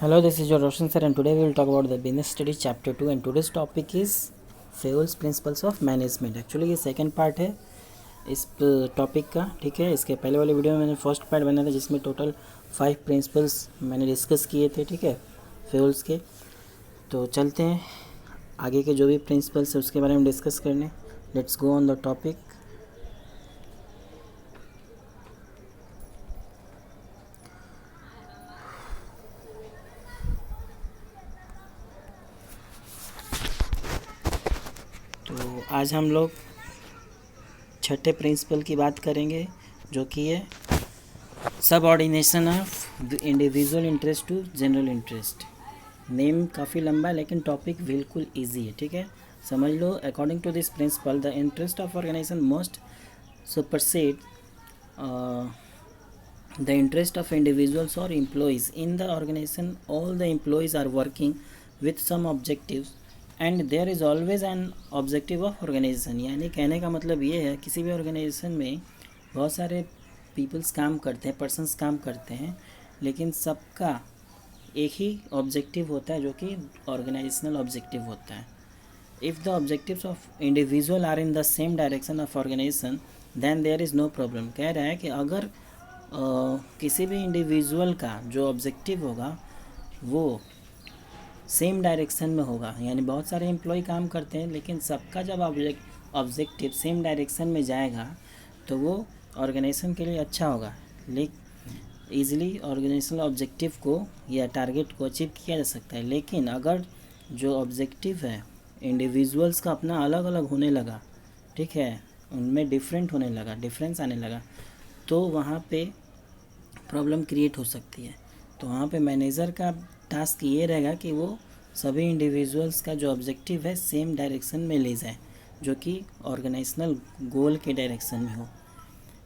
Hello, this is your Roshan sir, and today we will talk about the business studies chapter 2, and today's topic is Fayol's principles of management. Actually ये second part है इस topic का। ठीक है, इसके पहले वाले video में मैंने फर्स्ट पार्ट बनाया था जिसमें टोटल 5 प्रिंसिपल्स मैंने डिस्कस किए थे। ठीक है, फेयर्स के। तो चलते हैं आगे के जो भी प्रिंसिपल्स है उसके बारे में डिस्कस करने। Let's go on the topic. तो आज हम लोग छठे प्रिंसिपल की बात करेंगे जो कि है subordination of individual interest to general interest. Name काफ़ी लंबा है लेकिन टॉपिक बिल्कुल इजी है। ठीक है, समझ लो। According to this principle the interest of organization must supersede the interest of individuals or employees in the organization. All the employees are working with some objectives and there is always an objective of organization। यानी कहने का मतलब ये है किसी भी organisation में बहुत सारे पीपल्स काम करते हैं, पर्सन्स काम करते हैं, लेकिन सबका एक ही ऑब्जेक्टिव होता है जो कि ऑर्गेनाइजेशनल ऑब्जेक्टिव होता है। If the objectives of individual are in the same direction of organisation then there is no problem. कह रहा है कि अगर किसी भी इंडिविजुअल का जो ऑब्जेक्टिव होगा वो सेम डायरेक्शन में होगा, यानी बहुत सारे एम्प्लॉय काम करते हैं लेकिन सबका जब ऑब्जेक्टिव सेम डायरेक्शन में जाएगा तो वो ऑर्गेनाइजेशन के लिए अच्छा होगा। लेकिन ईज़िली ऑर्गेनाइजेशनल ऑब्जेक्टिव को या टारगेट को अचीव किया जा सकता है। लेकिन अगर जो ऑब्जेक्टिव है इंडिविजुअल्स का अपना अलग अलग होने लगा, ठीक है, उनमें डिफरेंट होने लगा, डिफरेंस आने लगा, तो वहाँ पे प्रॉब्लम क्रिएट हो सकती है। तो वहाँ पे मैनेजर का टास्क ये रहेगा कि वो सभी इंडिविजुअल्स का जो ऑब्जेक्टिव है सेम डायरेक्शन में ले जाए, जो कि ऑर्गेनाइजेशनल गोल के डायरेक्शन में हो।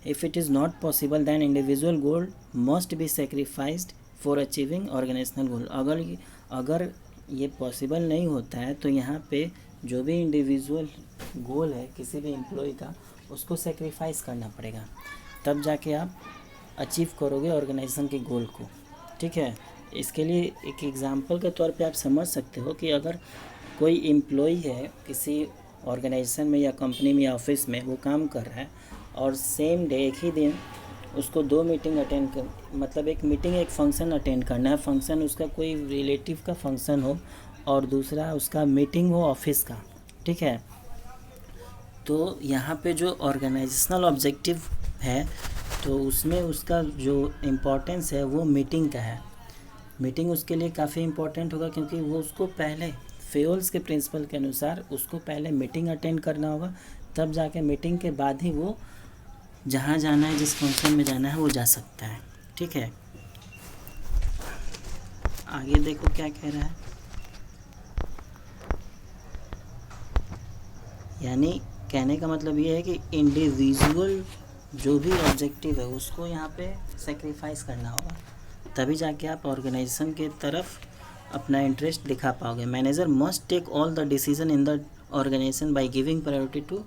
If it is not possible then individual goal must be sacrificed for achieving organizational goal. अगर ये पॉसिबल नहीं होता है तो यहाँ पे जो भी इंडिविजुअल गोल है किसी भी एम्प्लॉय का उसको सेक्रीफाइस करना पड़ेगा, तब जाके आप अचीव करोगे ऑर्गेनाइजेशन के गोल को। ठीक है, इसके लिए एक एग्जांपल के तौर पे आप समझ सकते हो कि अगर कोई एम्प्लॉय है किसी ऑर्गेनाइजेशन में या कंपनी में या ऑफिस में, वो काम कर रहा है और सेम डे एक ही दिन उसको 2 मीटिंग अटेंड कर, मतलब एक मीटिंग एक फंक्शन अटेंड करना है। फंक्शन उसका कोई रिलेटिव का फंक्शन हो और दूसरा उसका मीटिंग हो ऑफिस का। ठीक है, तो यहाँ पे जो ऑर्गेनाइजेशनल ऑब्जेक्टिव है तो उसमें उसका जो इम्पोर्टेंस है वो मीटिंग का है। मीटिंग उसके लिए काफ़ी इम्पोर्टेंट होगा क्योंकि वो उसको पहले फेयर्स के प्रिंसिपल के अनुसार उसको पहले मीटिंग अटेंड करना होगा, तब जाके मीटिंग के बाद ही वो जहाँ जाना है, जिस फंक्शन में जाना है वो जा सकता है। ठीक है, आगे देखो क्या कह रहा है। यानी कहने का मतलब ये है कि इंडिविजुअल जो भी ऑब्जेक्टिव है उसको यहाँ पे सेक्रीफाइस करना होगा, तभी जाके आप ऑर्गेनाइजेशन के तरफ अपना इंटरेस्ट दिखा पाओगे। Manager must take all the decision in the organisation by giving priority to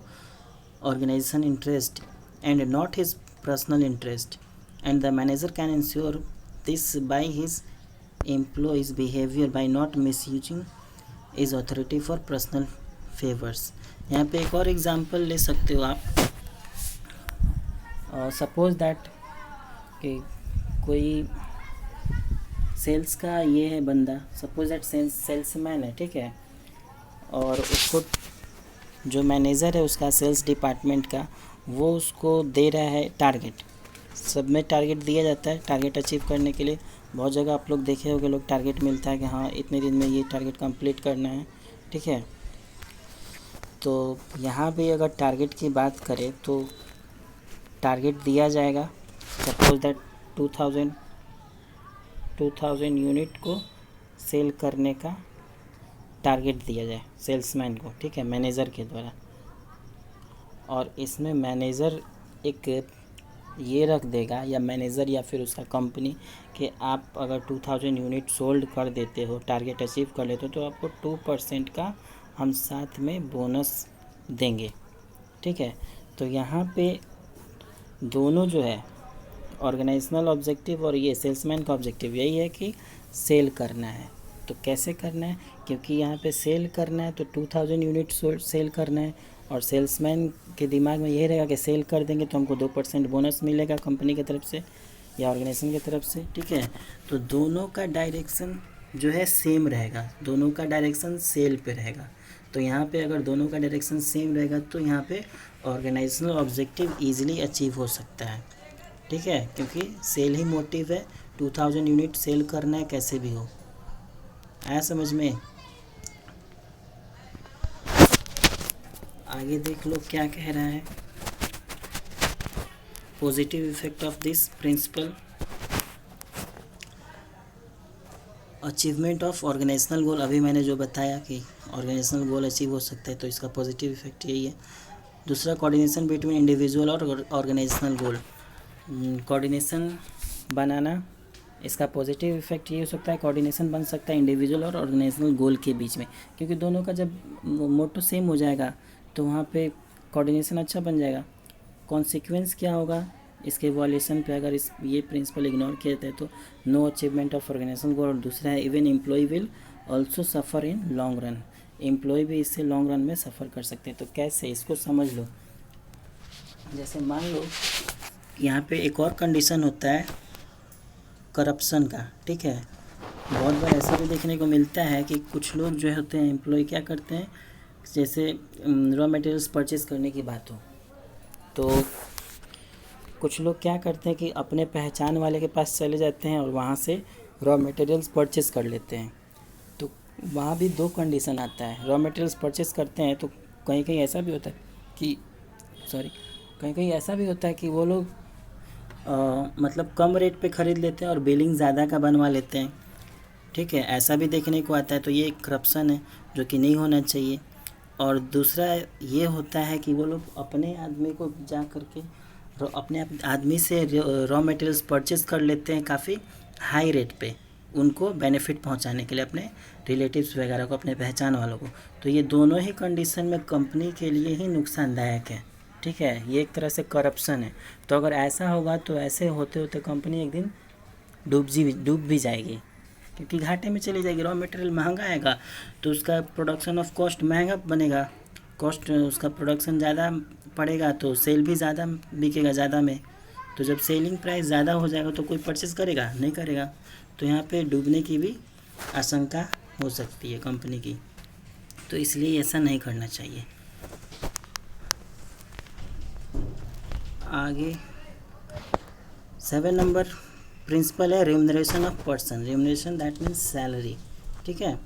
organisation interest and not his personal interest, and the manager can ensure this by his employees behaviour by not misusing his authority for personal favours. यहाँ पे एक और example ले सकते हो आप। Suppose that कि कोई सेल्स का ये है बंदा, सपोज दैट सेल्समैन है, ठीक है, और उसको जो मैनेजर है उसका सेल्स डिपार्टमेंट का, वो उसको दे रहा है टारगेट। सब में टारगेट दिया जाता है टारगेट अचीव करने के लिए। बहुत जगह आप लोग देखे होंगे, लोग टारगेट मिलता है कि हाँ इतने दिन में ये टारगेट कंप्लीट करना है। ठीक है, तो यहाँ पे अगर टारगेट की बात करें तो टारगेट दिया जाएगा, सपोज दैट 2000 यूनिट को सेल करने का टारगेट दिया जाए सेल्समैन को। ठीक है, मैनेजर के द्वारा। और इसमें मैनेजर एक ये रख देगा, या मैनेजर या फिर उसका कंपनी, कि आप अगर 2000 यूनिट सोल्ड कर देते हो, टारगेट अचीव कर लेते हो, तो आपको 2% का हम साथ में बोनस देंगे। ठीक है, तो यहाँ पे दोनों जो है ऑर्गेनाइजेशनल ऑब्जेक्टिव और ये सेल्समैन का ऑब्जेक्टिव यही है कि सेल करना है। तो कैसे करना है, क्योंकि यहाँ पे सेल करना है तो 2000 यूनिट सेल करना है, और सेल्समैन के दिमाग में यही रहेगा कि सेल कर देंगे तो हमको 2% बोनस मिलेगा कंपनी की तरफ से या ऑर्गेनाइजेशन की तरफ से, ठीक है। तो दोनों का डायरेक्शन जो है सेम रहेगा, दोनों का डायरेक्शन सेल पे रहेगा। तो यहाँ पे अगर दोनों का डायरेक्शन सेम रहेगा तो यहाँ पे ऑर्गेनाइजेशनल ऑब्जेक्टिव ईजिली अचीव हो सकता है, ठीक है, क्योंकि सेल ही मोटिव है। 2000 यूनिट सेल करना है कैसे भी हो। आया समझ में। आगे देख लो क्या कह रहा है। Positive effect of this principle, achievement of organisational goal. अभी मैंने जो बताया कि ऑर्गेनाइजेशनल गोल अचीव हो सकता है, तो इसका पॉजिटिव इफेक्ट यही है। दूसरा, कोऑर्डिनेशन बिटवीन इंडिविजुअल और ऑर्गेनाइजेशनल गोल। कोऑर्डिनेशन बनाना, इसका पॉजिटिव इफेक्ट ये हो सकता है, कोऑर्डिनेशन बन सकता है इंडिविजुअल और ऑर्गेनाइजेशनल गोल के बीच में, क्योंकि दोनों का जब मोटो सेम हो जाएगा तो वहाँ पे कोऑर्डिनेशन अच्छा बन जाएगा। कॉन्सिक्वेंस क्या होगा इसके वॉल्यूशन पे, अगर इस ये प्रिंसिपल इग्नोर किया जाता है तो no achievement of organisational goal. और दूसरा है, even employee will also suffer in long run, employee भी इससे लॉन्ग रन में सफ़र कर सकते हैं। तो कैसे, इसको समझ लो। जैसे मान लो यहाँ पे एक और कंडीशन होता है करप्शन का, ठीक है। बहुत बार ऐसा भी देखने को मिलता है कि कुछ लोग जो होते हैं एम्प्लॉय क्या करते हैं, जैसे रॉ मटेरियल्स परचेज़ करने की बात हो तो कुछ लोग क्या करते हैं कि अपने पहचान वाले के पास चले जाते हैं और वहाँ से रॉ मटेरियल्स परचेज़ कर लेते हैं। तो वहाँ भी दो कंडीशन आता है। रॉ मटेरियल्स परचेज़ करते हैं तो कहीं कहीं ऐसा भी होता है कि कहीं कहीं ऐसा भी होता है कि वो लोग मतलब कम रेट पे ख़रीद लेते हैं और बिलिंग ज़्यादा का बनवा लेते हैं, ठीक है। ऐसा भी देखने को आता है, तो ये एक करप्शन है जो कि नहीं होना चाहिए। और दूसरा ये होता है कि वो लोग अपने आदमी को जा करके अपने आदमी से रॉ मटेरियल्स परचेज़ कर लेते हैं काफ़ी हाई रेट पे, उनको बेनिफिट पहुंचाने के लिए, अपने रिलेटिव्स वगैरह को, अपने पहचान वालों को। तो ये दोनों ही कंडीशन में कंपनी के लिए ही नुकसानदायक है, ठीक है। ये एक तरह से करप्शन है। तो अगर ऐसा होगा तो ऐसे होते होते कंपनी एक दिन डूब भी जाएगी, क्योंकि घाटे में चली जाएगी। रॉ मटेरियल महंगा आएगा तो उसका प्रोडक्शन ऑफ कॉस्ट महंगा बनेगा, कॉस्ट उसका प्रोडक्शन ज़्यादा पड़ेगा तो सेल भी ज़्यादा बिकेगा ज़्यादा में। तो जब सेलिंग प्राइस ज़्यादा हो जाएगा तो कोई परचेज़ करेगा नहीं करेगा, तो यहाँ पे डूबने की भी आशंका हो सकती है कंपनी की। तो इसलिए ऐसा नहीं करना चाहिए। आगे 7 नंबर प्रिंसिपल है remuneration of person. Remuneration that means salary, ठीक है।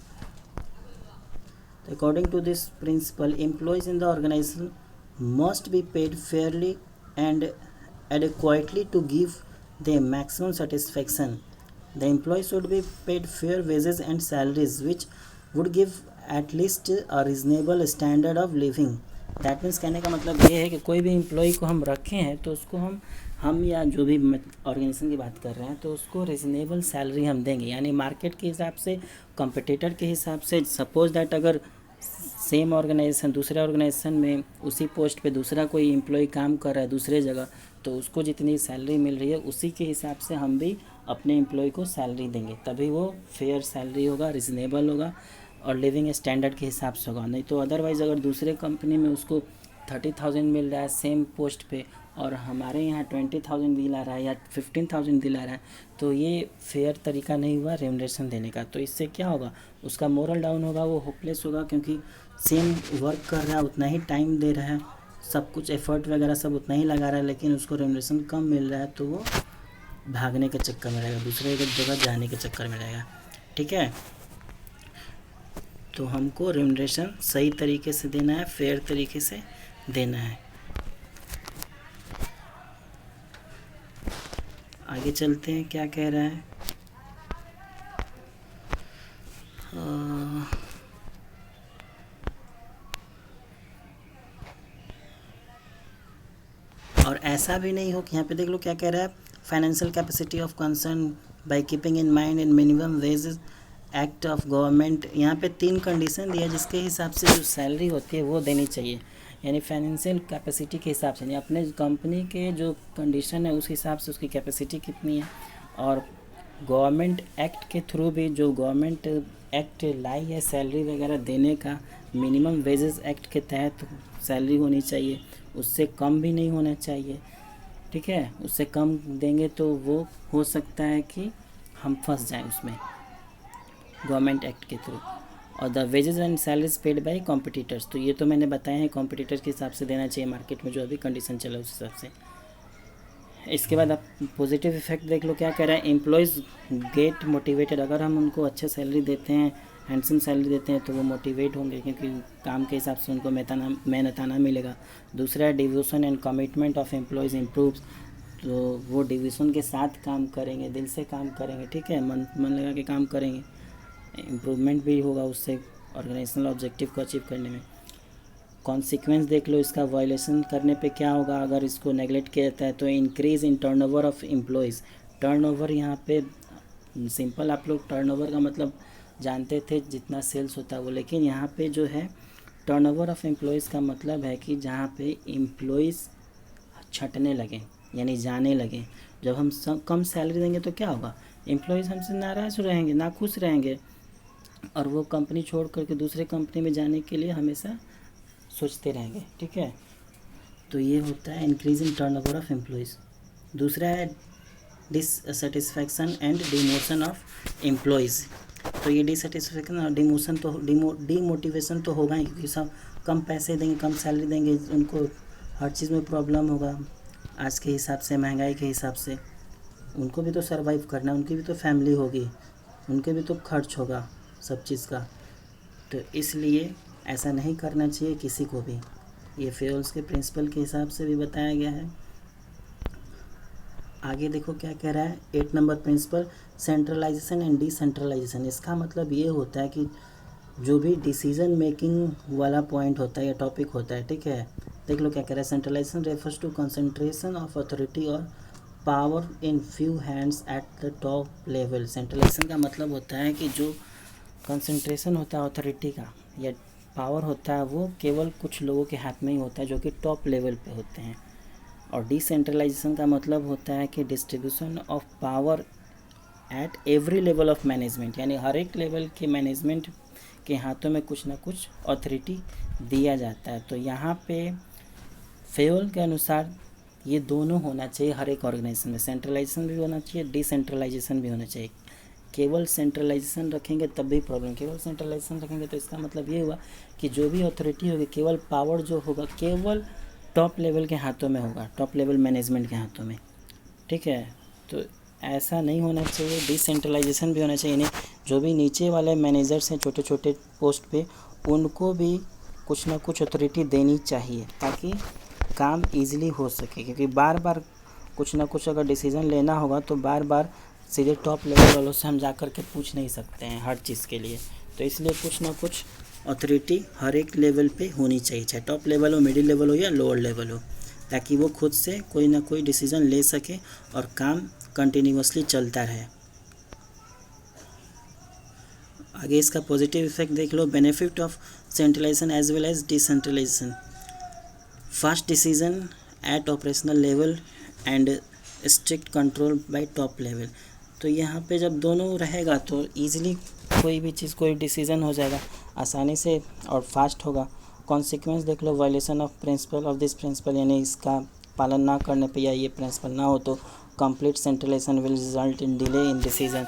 According to this principle, employees in the organization must be paid fairly and adequately to give them maximum satisfaction. The employees should be paid fair wages and salaries which would give at least a reasonable standard of living. That means कहने का मतलब ये है कि कोई भी employ को हम रखे हैं तो उसको हम या जो भी ऑर्गेनाइजेशन की बात कर रहे हैं तो उसको रिजनेबल सैलरी हम देंगे, यानी मार्केट के हिसाब से, कंपटीटर के हिसाब से। सपोज दैट अगर सेम ऑर्गेनाइजेशन दूसरे ऑर्गेनाइजेशन में उसी पोस्ट पे दूसरा कोई एम्प्लॉय काम कर रहा है दूसरे जगह, तो उसको जितनी सैलरी मिल रही है उसी के हिसाब से हम भी अपने एम्प्लॉय को सैलरी देंगे, तभी वो फेयर सैलरी होगा, रिजनेबल होगा और लिविंग स्टैंडर्ड के हिसाब से होगा। नहीं तो अदरवाइज़ अगर दूसरे कंपनी में उसको 30,000 मिल रहा है सेम पोस्ट पे और हमारे यहाँ 20,000 दिला रहा है या 15,000 दिला रहा है, तो ये फेयर तरीका नहीं हुआ रेम्यूनरेशन देने का। तो इससे क्या होगा, उसका मोरल डाउन होगा, वो होपलेस होगा, क्योंकि सेम वर्क कर रहा है, उतना ही टाइम दे रहा है, सब कुछ एफर्ट वगैरह सब उतना ही लगा रहा है, लेकिन उसको रेम्यूनरेशन कम मिल रहा है, तो वो भागने के चक्कर में रहेगा, दूसरे जगह जाने के चक्कर में रहेगा, ठीक है। तो हमको रेम्यूनरेशन सही तरीके से देना है, फेयर तरीके से देना है। आगे चलते हैं, क्या कह रहा है। और ऐसा भी नहीं हो कि यहाँ पे देख लो क्या कह रहा है, financial capacity of concern by keeping in mind in minimum wages act of government. यहाँ पे 3 कंडीशन दिया जिसके हिसाब से जो सैलरी होती है वो देनी चाहिए, यानी फाइनेंशियल कैपेसिटी के हिसाब से, यानी अपने कंपनी के जो कंडीशन है उस हिसाब से उसकी कैपेसिटी कितनी है, और गवर्नमेंट एक्ट के थ्रू भी जो गवर्नमेंट एक्ट लाई है सैलरी वगैरह देने का, मिनिमम वेजेस एक्ट के तहत सैलरी होनी चाहिए, उससे कम भी नहीं होना चाहिए, ठीक है। उससे कम देंगे तो वो हो सकता है कि हम फंस जाएं उसमें गवर्नमेंट एक्ट के थ्रू। और the wages and salaries paid by competitors, तो ये तो मैंने बताया है कॉम्पिटिटर के हिसाब से देना चाहिए, मार्केट में जो अभी कंडीशन चला उस हिसाब से। इसके बाद आप पॉजिटिव इफेक्ट देख लो क्या कह रहा है, एम्प्लॉयज़ गेट मोटिवेटेड, अगर हम उनको अच्छे सैलरी देते हैं, हैंडसम सैलरी देते हैं तो वो मोटिवेट होंगे क्योंकि काम के हिसाब से उनको मेहनताना मिलेगा। दूसरा है devotion and commitment of employees improves, तो वो डिवीज़न के साथ काम करेंगे, दिल से काम करेंगे, ठीक है, मन लगा के काम करेंगे, इम्प्रूवमेंट भी होगा उससे ऑर्गेनाइजेशनल ऑब्जेक्टिव को अचीव करने में। कॉन्सिक्वेंस देख लो इसका, वायलेशन करने पे क्या होगा अगर इसको नेगलेक्ट किया जाता है, तो increase in turnover of employees. Turnover यहाँ पे सिंपल, आप लोग टर्नओवर का मतलब जानते थे जितना सेल्स होता है वो, लेकिन यहाँ पे जो है टर्नओवर ऑफ एम्प्लॉयज़ का मतलब है कि जहाँ पे एम्प्लॉयज़ छंटने लगें यानी जाने लगें। जब हम कम सैलरी देंगे तो क्या होगा, एम्प्लॉयज़ हमसे नाराज़ रहेंगे, नाखुश रहेंगे, और वो कंपनी छोड़ करके दूसरे कंपनी में जाने के लिए हमेशा सोचते रहेंगे, ठीक है। तो ये होता है increase in turnover of employees. दूसरा है dissatisfaction and demotion of employees, तो ये डिससेटिस्फैक्शन और डिमोशन तो डीमोटिवेशन तो होगा ही, क्योंकि सब कम पैसे देंगे, कम सैलरी देंगे, उनको हर चीज़ में प्रॉब्लम होगा आज के हिसाब से, महंगाई के हिसाब से। उनको भी तो सर्वाइव करना है, उनकी भी तो फैमिली होगी, उनके भी तो खर्च होगा सब चीज़ का, तो इसलिए ऐसा नहीं करना चाहिए किसी को भी। ये फेयर्स के प्रिंसिपल के हिसाब से भी बताया गया है। आगे देखो क्या कह रहा है, 8 number principle, centralisation and decentralisation. इसका मतलब ये होता है कि जो भी डिसीजन मेकिंग वाला पॉइंट होता है या टॉपिक होता है, ठीक है, देख लो क्या कह रहा है, centralization refers to concentration of authority और power in few hands at the top level. Centralization का मतलब होता है कि जो कंसंट्रेशन होता है अथॉरिटी का या पावर होता है वो केवल कुछ लोगों के हाथ में ही होता है जो कि टॉप लेवल पे होते हैं। और डिसेंट्रलाइजेशन का मतलब होता है कि distribution of power at every level of management, यानी हर एक लेवल के मैनेजमेंट के हाथों में कुछ ना कुछ अथॉरिटी दिया जाता है। तो यहाँ पे फेयोल के अनुसार ये दोनों होना चाहिए हर एक ऑर्गेनाइजेशन में, सेंट्रलाइजेशन भी होना चाहिए, डिसेंट्रलाइजेशन भी होना चाहिए। केवल सेंट्रलाइजेशन रखेंगे तब भी प्रॉब्लम, केवल सेंट्रलाइजेशन रखेंगे तो इसका मतलब ये हुआ कि जो भी अथॉरिटी होगी, केवल पावर जो होगा केवल टॉप लेवल के हाथों में होगा, टॉप लेवल मैनेजमेंट के हाथों में, ठीक है। तो ऐसा नहीं होना चाहिए, डिसेंट्रलाइजेशन भी होना चाहिए, यानी जो भी नीचे वाले मैनेजर्स हैं छोटे छोटे पोस्ट पे, उनको भी कुछ ना कुछ अथॉरिटी देनी चाहिए ताकि काम ईजिली हो सके, क्योंकि बार बार कुछ ना कुछ अगर डिसीज़न लेना होगा तो बार बार सीधे टॉप लेवल वालों से हम जा कर के पूछ नहीं सकते हैं हर चीज़ के लिए। तो इसलिए कुछ ना कुछ अथॉरिटी हर एक लेवल पे होनी चाहिए, चाहे टॉप लेवल हो, मिडिल लेवल हो या लोअर लेवल हो, ताकि वो खुद से कोई ना कोई डिसीज़न ले सके और काम कंटिन्यूअसली चलता रहे। आगे इसका पॉजिटिव इफेक्ट देख लो, benefit of centralization as well as decentralization, fast decision at operational level and strict control by top level. तो यहाँ पे जब दोनों रहेगा तो ईजिली कोई भी चीज़, कोई डिसीज़न हो जाएगा आसानी से और फास्ट होगा। कॉन्सिक्वेंस देख लो, violation of principle of this principle, यानी इसका पालन ना करने पे या ये प्रिंसिपल ना हो तो complete centralisation will result in delay in decision.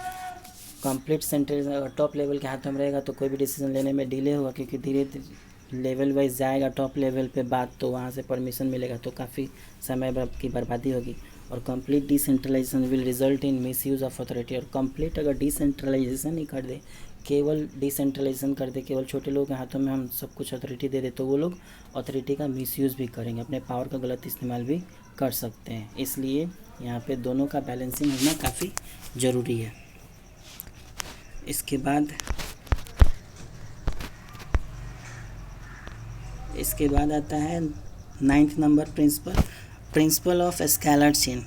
Complete central top level के हाथों में रहेगा तो कोई भी डिसीजन लेने में डिले होगा, क्योंकि धीरे धीरे लेवल वाइज जाएगा टॉप लेवल पे बात, तो वहाँ से परमिशन मिलेगा तो काफ़ी समय की बर्बादी होगी। और complete decentralisation will result in misuse of authority, और कंप्लीट अगर डिसेंट्रलाइजेशन ही कर दे, केवल डिसेंट्रलाइजेशन कर दे, केवल छोटे लोगों के हाथों में हम सब कुछ अथॉरिटी दे दे, तो वो लोग अथॉरिटी का मिसयूज़ भी करेंगे, अपने पावर का गलत इस्तेमाल भी कर सकते हैं। इसलिए यहाँ पे दोनों का बैलेंसिंग होना काफ़ी ज़रूरी है। इसके बाद आता है 9th number principle of scalar chain.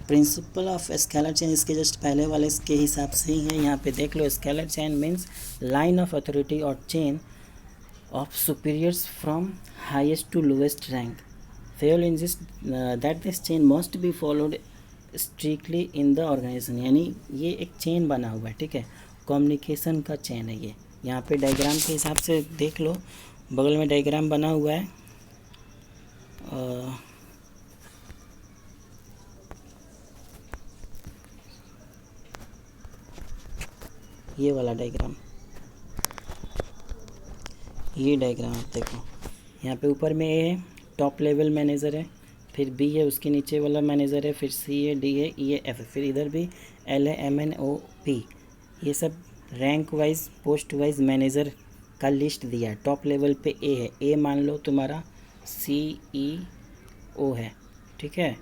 Principle of scalar chain इसके जस्ट पहले वाले के हिसाब से ही है। यहाँ पे देख लो, scalar chain means line of authority और chain of superiors from highest to lowest rank. Fayol insist that this chain must be followed strictly in the organization, यानी ये एक चेन बना हुआ है, ठीक है, कम्युनिकेशन का चेन है ये। यहाँ पे डायग्राम के हिसाब से देख लो, बगल में डायग्राम बना हुआ है, ये वाला डायग्राम, ये डायग्राम आप देखो, यहाँ पे ऊपर में ए है, टॉप लेवल मैनेजर है, फिर बी है, उसके नीचे वाला मैनेजर है, फिर सी है, डी है, ई है, एफ है, फिर इधर भी एल है, एम एन ओ पी, ये सब rank wise post wise manager का लिस्ट दिया है। टॉप लेवल पे ए है, ए मान लो तुम्हारा CEO है, ठीक है,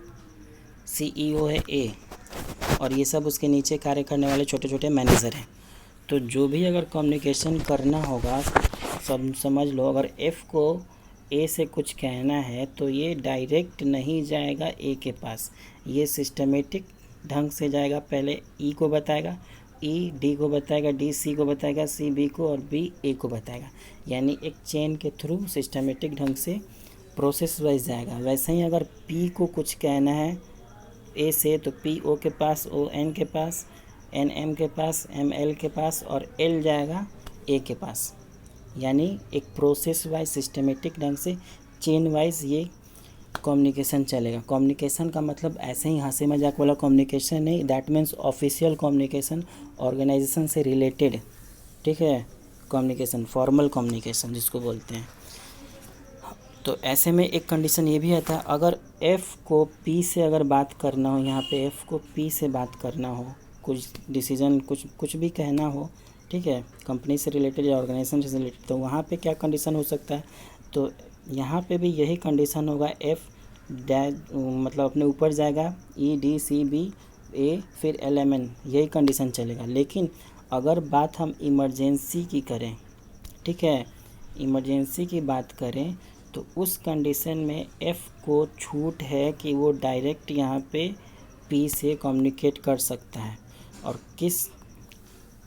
CEO है ए, और ये सब उसके नीचे कार्य करने वाले छोटे छोटे मैनेजर हैं। तो जो भी अगर कम्युनिकेशन करना होगा, सब समझ लो, अगर एफ़ को ए से कुछ कहना है तो ये डायरेक्ट नहीं जाएगा ए के पास, ये सिस्टमेटिक ढंग से जाएगा। पहले ई को बताएगा, ई डी को बताएगा, डी सी को बताएगा, सी बी को, और बी ए को बताएगा, यानी एक चेन के थ्रू सिस्टमेटिक ढंग से प्रोसेस वाइज जाएगा। वैसे ही अगर पी को कुछ कहना है ए से तो पी ओ के पास, ओ एन के पास, एन एम के पास, एम एल के पास, और एल जाएगा ए के पास, यानी एक प्रोसेस वाइज सिस्टमेटिक ढंग से चेन वाइज ये कम्युनिकेशन चलेगा। कम्युनिकेशन का मतलब ऐसे ही हंसी मजाक वाला कम्युनिकेशन नहीं, that means official communication, organisation से रिलेटेड, ठीक है, कम्युनिकेशन, फॉर्मल कम्युनिकेशन जिसको बोलते हैं। तो ऐसे में एक कंडीशन ये भी आता है, अगर एफ़ को पी से अगर बात करना हो, यहाँ पे एफ़ को पी से बात करना हो, कुछ डिसीजन कुछ भी कहना हो, ठीक है, कंपनी से रिलेटेड या ऑर्गेनाइजेशन से रिलेटेड, तो वहाँ पे क्या कंडीशन हो सकता है, तो यहाँ पे भी यही कंडीशन होगा, एफ़ डैश मतलब अपने ऊपर जाएगा, ई डी सी बी ए फिर एल एम एन, यही कंडीशन चलेगा। लेकिन अगर बात हम इमरजेंसी की करें, ठीक है, इमरजेंसी की बात करें, तो उस कंडीशन में एफ़ को छूट है कि वो डायरेक्ट यहाँ पे पी से कम्युनिकेट कर सकता है, और किस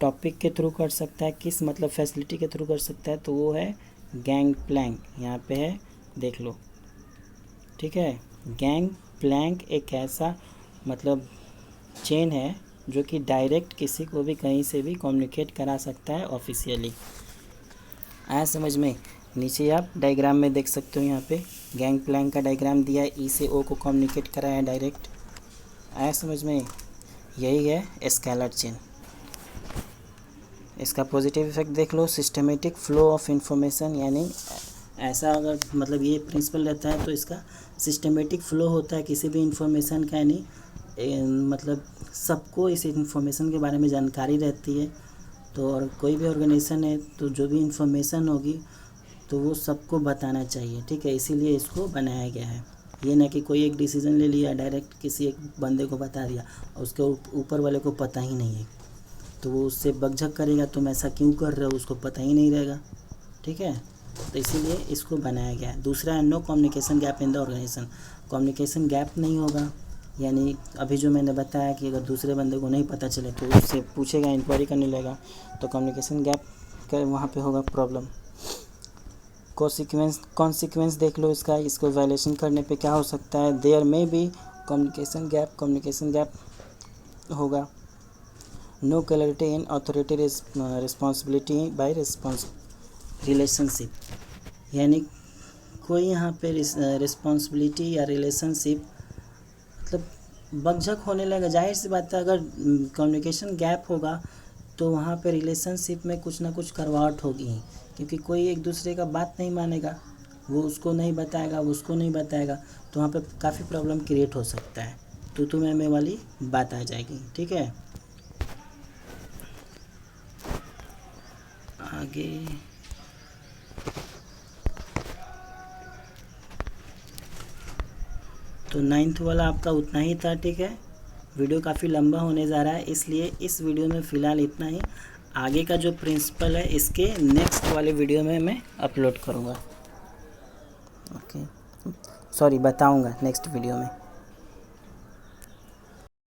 टॉपिक के थ्रू कर सकता है, किस मतलब फैसिलिटी के थ्रू कर सकता है, तो वो है गैंग प्लैंक, यहाँ पे है देख लो, ठीक है। गैंग प्लैंक एक ऐसा मतलब चेन है जो कि डायरेक्ट किसी को भी कहीं से भी कम्युनिकेट करा सकता है ऑफिशियली। आया समझ में? नीचे आप डायग्राम में देख सकते हो, यहाँ पे गैंग प्लैंक का डायग्राम दिया है, ई से ओ को कम्युनिकेट कराया डायरेक्ट। आया समझ में? यही है स्केलर चेन। इसका पॉजिटिव इफेक्ट देख लो, सिस्टमेटिक फ्लो ऑफ इंफॉर्मेशन, यानी ऐसा अगर मतलब ये प्रिंसिपल रहता है तो इसका सिस्टमेटिक फ्लो होता है किसी भी इंफॉर्मेशन का, यानी मतलब सबको इस इंफॉर्मेशन के बारे में जानकारी रहती है। तो और कोई भी ऑर्गेनाइजेशन है तो जो भी इंफॉर्मेशन होगी तो वो सबको बताना चाहिए, ठीक है, इसीलिए इसको बनाया गया है। ये ना कि कोई एक डिसीज़न ले लिया डायरेक्ट किसी एक बंदे को बता दिया और उसके ऊपर वाले को पता ही नहीं है, तो वो उससे बकझक करेगा, तुम ऐसा क्यों कर रहे हो, उसको पता ही नहीं रहेगा, ठीक है। तो इसीलिए इसको बनाया गया है। दूसरा है no communication gap in the organisation. Communication gap नहीं होगा, यानी अभी जो मैंने बताया कि अगर दूसरे बंदे को नहीं पता चले तो उससे पूछेगा, इंक्वायरी करने लगेगा, तो कम्युनिकेशन गैप का वहाँ पे होगा प्रॉब्लम। कॉन्सिक्वेंस देख लो इसका, इसको वायलेशन करने पे क्या हो सकता है, देयर में भी कम्युनिकेशन गैप होगा। No clarity in authority responsibility by relationship, यानी कोई यहाँ पे रिस्पॉन्सिबिलिटी या रिलेशनशिप मतलब बकझक होने लगा। जाहिर सी बात है, अगर कम्युनिकेशन गैप होगा तो वहाँ पे रिलेशनशिप में कुछ ना कुछ करवाहट होगी, क्योंकि कोई एक दूसरे का बात नहीं मानेगा, वो उसको नहीं बताएगा, वो उसको नहीं बताएगा, तो वहाँ पे काफ़ी प्रॉब्लम क्रिएट हो सकता है, तू मैं वाली बात आ जाएगी, ठीक है। आगे तो 9th वाला आपका उतना ही था, ठीक है। वीडियो काफ़ी लंबा होने जा रहा है, इसलिए इस वीडियो में फ़िलहाल इतना ही। आगे का जो प्रिंसिपल है इसके नेक्स्ट वाले वीडियो में मैं अपलोड करूँगा, ओके, सॉरी बताऊँगा नेक्स्ट वीडियो में।